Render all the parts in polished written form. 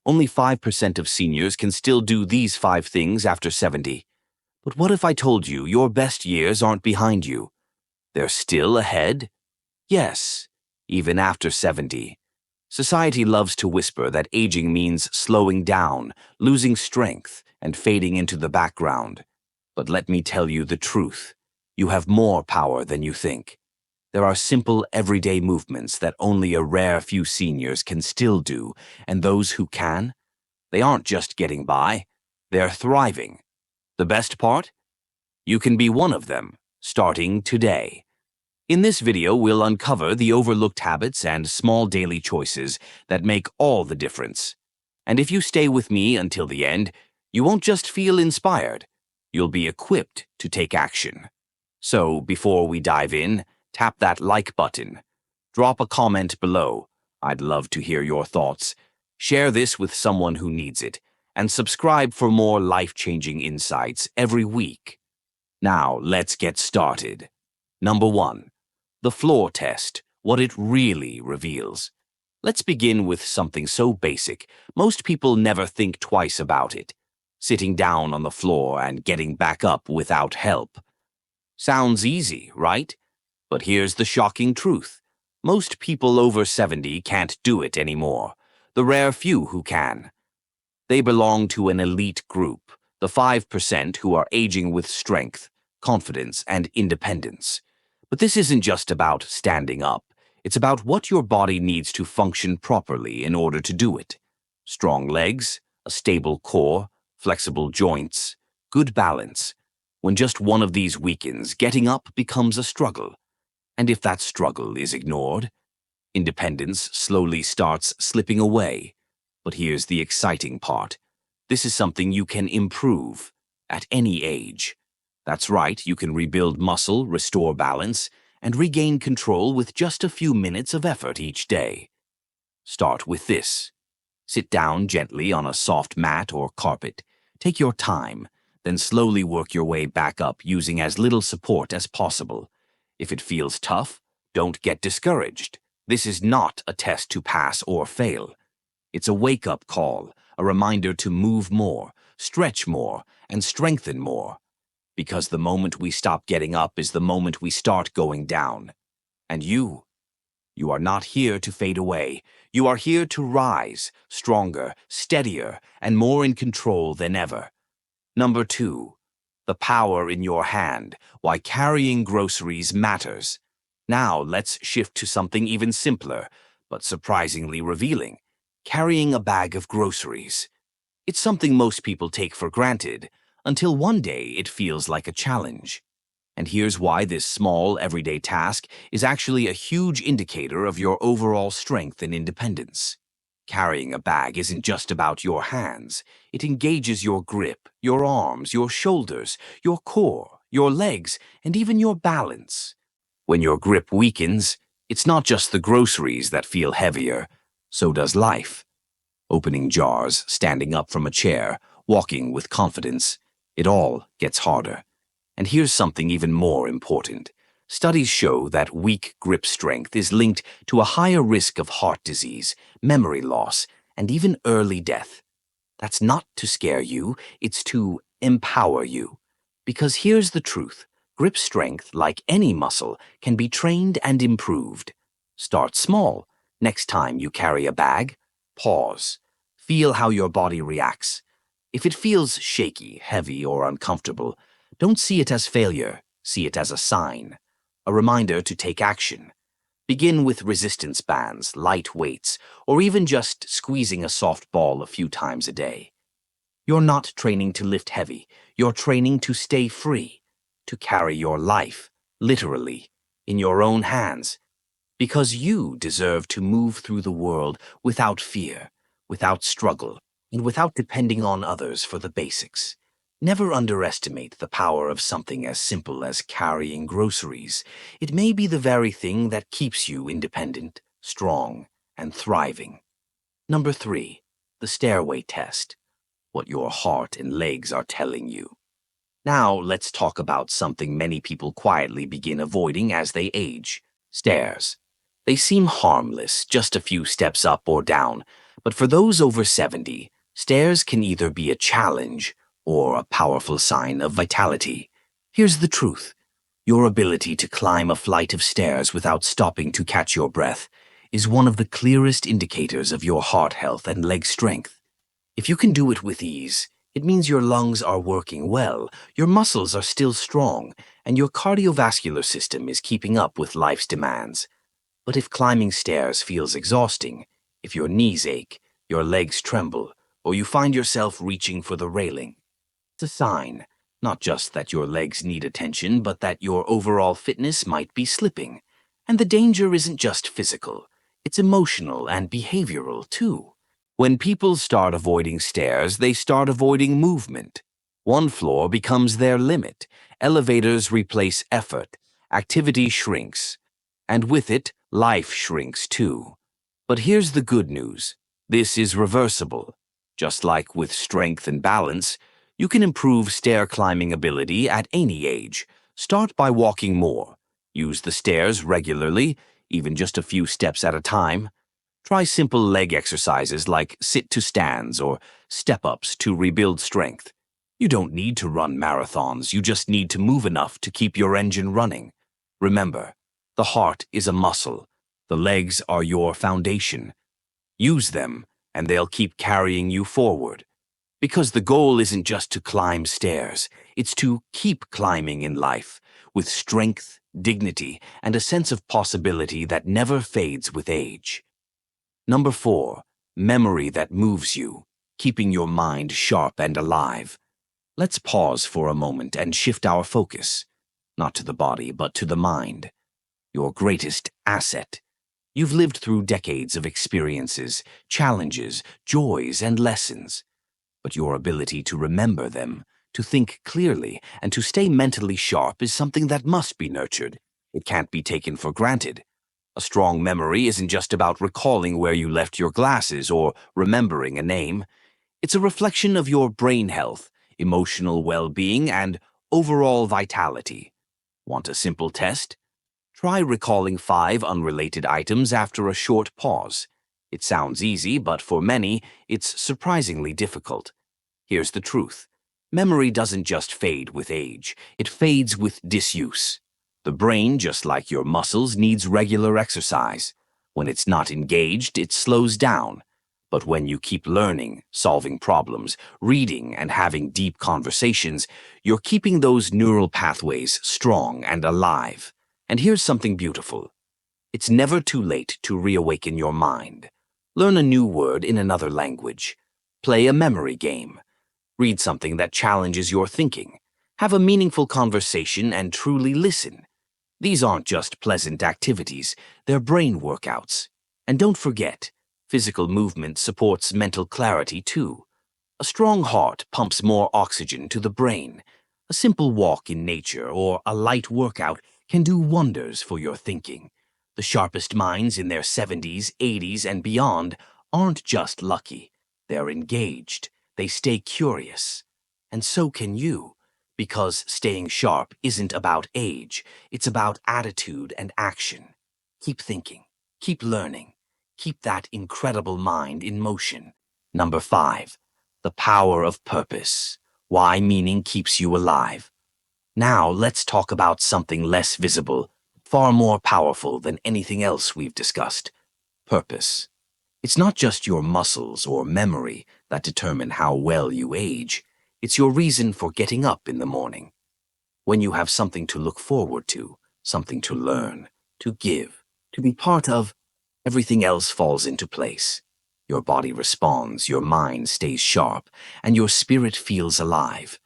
Only 5% of seniors can still do these 5 things after 70. But what if I told you your best years aren't behind you? They're still ahead? Yes, even after 70. Society loves to whisper that aging means slowing down, losing strength, and fading into the background. But let me tell you the truth. You have more power than you think. There are simple, everyday movements that only a rare few seniors can still do, and those who can, they aren't just getting by, they're thriving. The best part? You can be one of them, starting today. In this video, we'll uncover the overlooked habits and small daily choices that make all the difference. And if you stay with me until the end, you won't just feel inspired, you'll be equipped to take action. So, before we dive in, tap that like button. Drop a comment below. I'd love to hear your thoughts. Share this with someone who needs it, and subscribe for more life-changing insights every week. Now, let's get started. Number 1. The floor test, what it really reveals. Let's begin with something so basic, most people never think twice about it. Sitting down on the floor and getting back up without help. Sounds easy, right? But here's the shocking truth. Most people over 70 can't do it anymore. The rare few who can. They belong to an elite group, the 5% who are aging with strength, confidence, and independence. But this isn't just about standing up. It's about what your body needs to function properly in order to do it. Strong legs, a stable core, flexible joints, good balance. When just one of these weakens, getting up becomes a struggle. And if that struggle is ignored, independence slowly starts slipping away. But here's the exciting part. This is something you can improve at any age. That's right, you can rebuild muscle, restore balance, and regain control with just a few minutes of effort each day. Start with this. Sit down gently on a soft mat or carpet. Take your time, then slowly work your way back up using as little support as possible. If it feels tough, don't get discouraged. This is not a test to pass or fail. It's a wake-up call, a reminder to move more, stretch more, and strengthen more. Because the moment we stop getting up is the moment we start going down. And you are not here to fade away. You are here to rise, stronger, steadier, and more in control than ever. Number 2, the power in your hand, why carrying groceries matters. Now let's shift to something even simpler, but surprisingly revealing. Carrying a bag of groceries. It's something most people take for granted, until one day it feels like a challenge. And here's why this small, everyday task is actually a huge indicator of your overall strength and independence. Carrying a bag isn't just about your hands. It engages your grip, your arms, your shoulders, your core, your legs, and even your balance. When your grip weakens, it's not just the groceries that feel heavier, so does life. Opening jars, standing up from a chair, walking with confidence, it all gets harder. And here's something even more important. Studies show that weak grip strength is linked to a higher risk of heart disease, memory loss, and even early death. That's not to scare you, it's to empower you. Because here's the truth. Grip strength, like any muscle, can be trained and improved. Start small. Next time you carry a bag, pause. Feel how your body reacts. If it feels shaky, heavy, or uncomfortable, don't see it as failure, see it as a sign, a reminder to take action. Begin with resistance bands, light weights, or even just squeezing a soft ball a few times a day. You're not training to lift heavy, you're training to stay free, to carry your life, literally, in your own hands. Because you deserve to move through the world without fear, without struggle, and without depending on others for the basics. Never underestimate the power of something as simple as carrying groceries. It may be the very thing that keeps you independent, strong, and thriving. Number 3, the stairway test. What your heart and legs are telling you. Now let's talk about something many people quietly begin avoiding as they age. Stairs. They seem harmless, just a few steps up or down, But for those over 70, stairs can either be a challenge or a powerful sign of vitality. Here's the truth. Your ability to climb a flight of stairs without stopping to catch your breath is one of the clearest indicators of your heart health and leg strength. If you can do it with ease, it means your lungs are working well, your muscles are still strong, and your cardiovascular system is keeping up with life's demands. But if climbing stairs feels exhausting, if your knees ache, your legs tremble, or you find yourself reaching for the railing, it's a sign, not just that your legs need attention, but that your overall fitness might be slipping. And the danger isn't just physical, it's emotional and behavioral too. When people start avoiding stairs, they start avoiding movement. One floor becomes their limit. Elevators replace effort. Activity shrinks. And with it, life shrinks too. But here's the good news. This is reversible. Just like with strength and balance, you can improve stair climbing ability at any age. Start by walking more. Use the stairs regularly, even just a few steps at a time. Try simple leg exercises like sit-to-stands or step-ups to rebuild strength. You don't need to run marathons, you just need to move enough to keep your engine running. Remember, the heart is a muscle. The legs are your foundation. Use them, and they'll keep carrying you forward. Because the goal isn't just to climb stairs, it's to keep climbing in life, with strength, dignity, and a sense of possibility that never fades with age. Number 4, memory that moves you, keeping your mind sharp and alive. Let's pause for a moment and shift our focus, not to the body, but to the mind. Your greatest asset. You've lived through decades of experiences, challenges, joys, and lessons. But your ability to remember them, to think clearly, and to stay mentally sharp is something that must be nurtured. It can't be taken for granted. A strong memory isn't just about recalling where you left your glasses or remembering a name. It's a reflection of your brain health, emotional well-being, and overall vitality. Want a simple test? Try recalling 5 unrelated items after a short pause. It sounds easy, but for many, it's surprisingly difficult. Here's the truth. Memory doesn't just fade with age, it fades with disuse. The brain, just like your muscles, needs regular exercise. When it's not engaged, it slows down. But when you keep learning, solving problems, reading, and having deep conversations, you're keeping those neural pathways strong and alive. And here's something beautiful. It's never too late to reawaken your mind. Learn a new word in another language. Play a memory game. Read something that challenges your thinking. Have a meaningful conversation and truly listen. These aren't just pleasant activities, they're brain workouts. And don't forget, physical movement supports mental clarity too. A strong heart pumps more oxygen to the brain. A simple walk in nature or a light workout can do wonders for your thinking. The sharpest minds in their 70s, 80s, and beyond aren't just lucky. They're engaged. They stay curious. And so can you, because staying sharp isn't about age. It's about attitude and action. Keep thinking. Keep learning. Keep that incredible mind in motion. Number 5, the power of purpose. Why meaning keeps you alive. Now let's talk about something less visible, far more powerful than anything else we've discussed. Purpose. It's not just your muscles or memory that determine how well you age. It's your reason for getting up in the morning. When you have something to look forward to, something to learn, to give, to be part of, everything else falls into place. Your body responds, your mind stays sharp, and your spirit feels alive.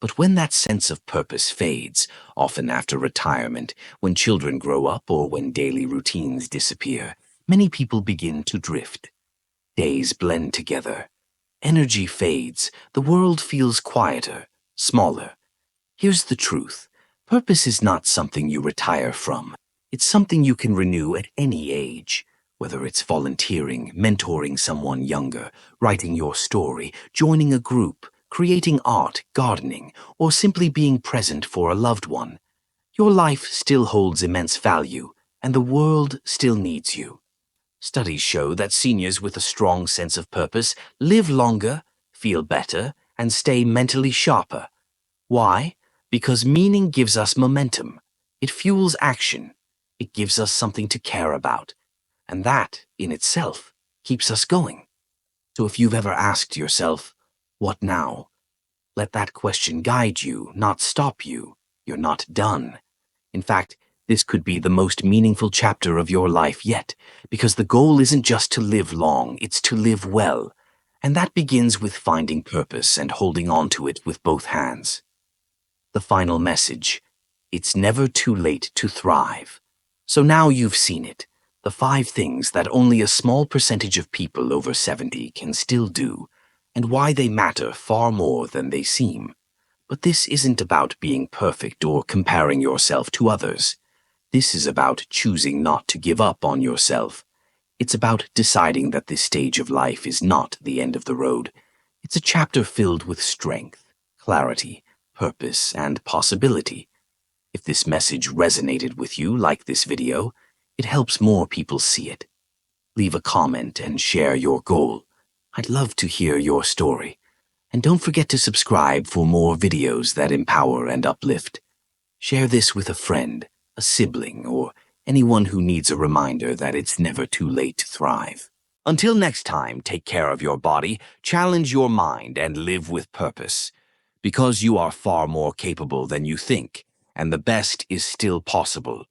But when that sense of purpose fades, often after retirement, when children grow up or when daily routines disappear, many people begin to drift. Days blend together. Energy fades. The world feels quieter, smaller. Here's the truth. Purpose is not something you retire from. It's something you can renew at any age. Whether it's volunteering, mentoring someone younger, writing your story, joining a group, creating art, gardening, or simply being present for a loved one. Your life still holds immense value, and the world still needs you. Studies show that seniors with a strong sense of purpose live longer, feel better, and stay mentally sharper. Why? Because meaning gives us momentum. It fuels action. It gives us something to care about. And that, in itself, keeps us going. So if you've ever asked yourself, what now? Let that question guide you, not stop you. You're not done. In fact, this could be the most meaningful chapter of your life yet, because the goal isn't just to live long, it's to live well. And that begins with finding purpose and holding on to it with both hands. The final message: it's never too late to thrive. So now you've seen it, the 5 things that only a small percentage of people over 70 can still do, and why they matter far more than they seem. But this isn't about being perfect or comparing yourself to others. This is about choosing not to give up on yourself. It's about deciding that this stage of life is not the end of the road. It's a chapter filled with strength, clarity, purpose, and possibility. If this message resonated with you like this video, it helps more people see it. Leave a comment and share your goal. I'd love to hear your story. And don't forget to subscribe for more videos that empower and uplift. Share this with a friend, a sibling, or anyone who needs a reminder that it's never too late to thrive. Until next time, take care of your body, challenge your mind, and live with purpose. Because you are far more capable than you think, and the best is still possible.